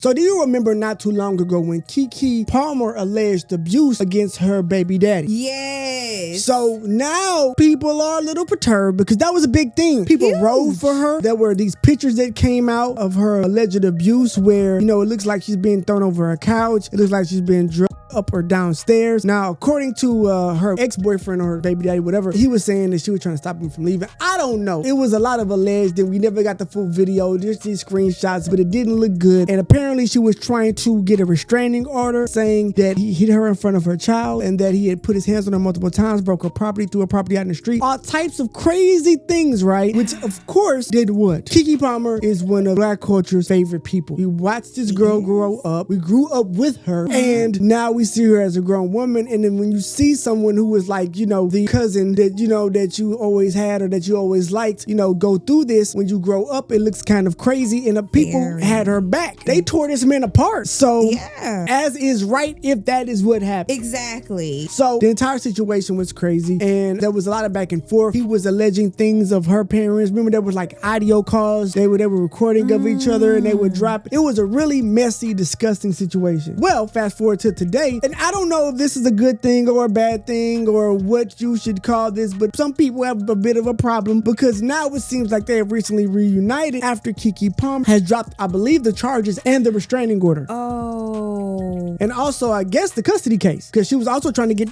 So do you remember not too long ago when Keke Palmer alleged abuse against her baby daddy? Yes. So now people are a little perturbed because that was a big thing. People rode for her. There were these pictures that came out of her alleged abuse where, it looks like she's being thrown over a couch. It looks like she's being drugged up or downstairs. Now, according to her ex-boyfriend or her baby daddy, whatever, he was saying that she was trying to stop him from leaving. I don't know. It was a lot of alleged, and we never got the full video, just these screenshots, but it didn't look good. And apparently she was trying to get a restraining order saying that he hit her in front of her child and that he had put his hands on her multiple times, broke her property, threw her property out in the street. All types of crazy things, right? Which, of course, did what? Keke Palmer is one of Black culture's favorite people. We watched this girl grow up. We grew up with her, and now we see her as a grown woman. And then when you see someone who was like, the cousin that, that you always had or that you always liked, go through this, when you grow up, it looks kind of crazy. And the people had her back. They tore this man apart. So, as is right if that is what happened. Exactly. So, the entire situation was crazy. And there was a lot of back and forth. He was alleging things of her parents. Remember, there was like audio calls. They were recording of each other and they would drop it. It was a really messy, disgusting situation. Well, fast forward to today. And I don't know if this is a good thing or a bad thing or what you should call this, but some people have a bit of a problem because now it seems like they have recently reunited after Keke Palmer has dropped, I believe, the charges and the restraining order. Oh. And also, I guess, the custody case, because she was also trying to get,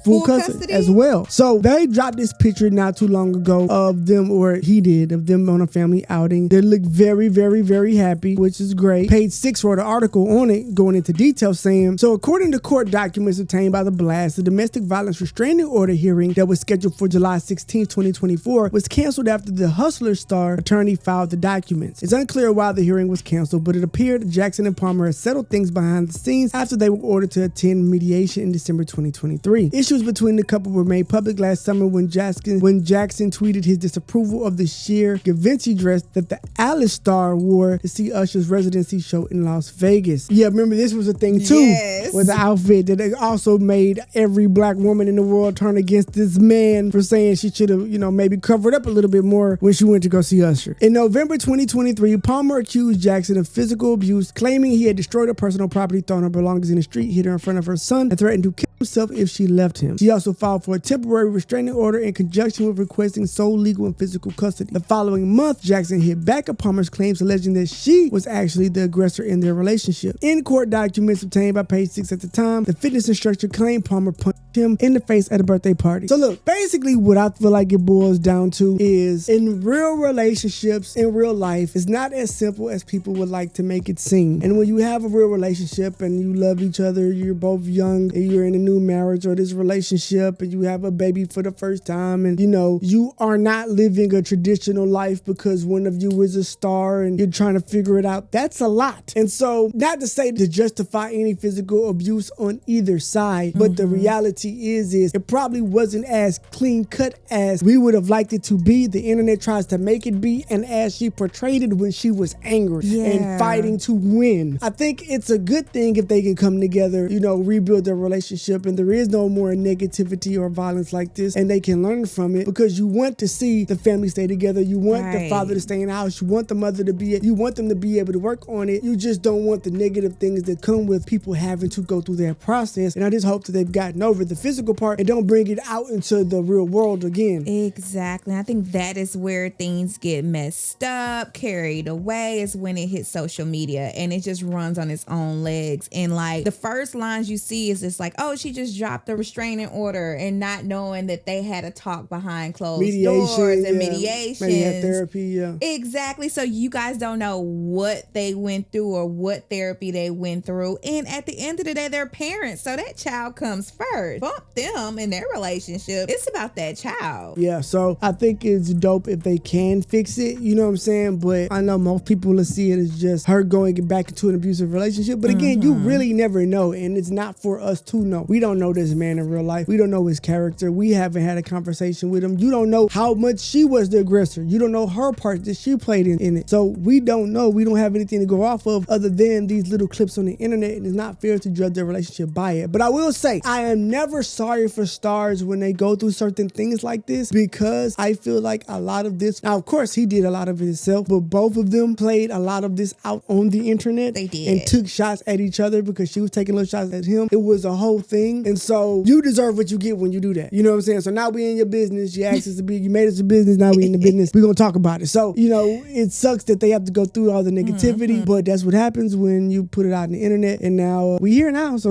full custody as well. So they dropped this picture not too long ago of them, or he did, of them on a family outing. They look very, very, very happy, which is great. Page 6 wrote an article on it going into detail saying, so according to court documents obtained by the Blast, the domestic violence restraining order hearing that was scheduled for July 16, 2024 was canceled after the Hustler star attorney filed the documents. It's unclear why the hearing was canceled, but it appeared Jackson and Palmer had settled things behind the scenes after they were ordered to attend mediation in December 2023. Issues between the couple were made public last summer when Jackson tweeted his disapproval of the sheer Givenchy dress that the Alice star wore to see Usher's residency show in Las Vegas. Yeah, remember this was a thing too, with the outfit that they also made every Black woman in the world turn against this man for saying she should have, maybe covered up a little bit more when she went to go see Usher. In November 2023, Palmer accused Jackson of physical abuse, claiming he had destroyed her personal property, thrown her belongings in the street, hit her in front of her son, and threatened to kill himself if she left him. She also filed for a temporary restraining order in conjunction with requesting sole legal and physical custody. The following month, Jackson hit back at Palmer's claims, alleging that she was actually the aggressor in their relationship. In court documents obtained by page 6 at the time, the fitness instructor claimed Palmer punched him in the face at a birthday party. So look, basically what I feel like it boils down to is in real relationships, in real life, it's not as simple as people would like to make it seem. And when you have a real relationship and you love each other, you're both young and you're in a new marriage or this relationship and you have a baby for the first time and you are not living a traditional life because one of you is a star and you're trying to figure it out. That's a lot. And so not to say to justify any physical abuse on either side, but the reality is it probably wasn't as clean cut as we would have liked it to be. The internet tries to make it be, and as she portrayed it when she was angry and fighting to win. I think it's a good thing if they can come together, rebuild their relationship and there is no more negativity or violence like this and they can learn from it, because you want to see the family stay together. You want the father to stay in the house. You want the mother you want them to be able to work on it. You just don't want the negative things that come with people having to go through their process. And I just hope that they've gotten over the physical part and don't bring it out into the real world again. Exactly. I think that is where things get messed up, carried away, is when it hits social media and it just runs on its own legs. And like the first lines you see is just like, oh, she just dropped a restraining order, and not knowing that they had a talk behind closed doors and mediation. Maybe had therapy, Exactly. So you guys don't know what they went through or what therapy they went through. And at the end of the day, they're parents. So that child comes first. Bump them in their relationship. It's about that child. Yeah, so I think it's dope if they can fix it, you know what I'm saying? But I know most people will see it as just her going back into an abusive relationship. But again, you really never know, and it's not for us to know. We We don't know this man in real life. We don't know his character. We haven't had a conversation with him. You don't know how much she was the aggressor. You don't know her part that she played in it. So we don't know. We don't have anything to go off of other than these little clips on the internet, and it's not fair to judge their relationship by it. But I will say, I am never sorry for stars when they go through certain things like this, because I feel like a lot of this, now of course he did a lot of it himself, but both of them played a lot of this out on the internet. They did. And took shots at each other because she was taking little shots at him. It was a whole thing. And so you deserve what you get when you do that. You know what I'm saying? So now we in your business. You asked us to be, you made us a business. Now we in the business. We're going to talk about it. So, you know, it sucks that they have to go through all the negativity, but that's what happens when you put it out on the internet. And now we here now. So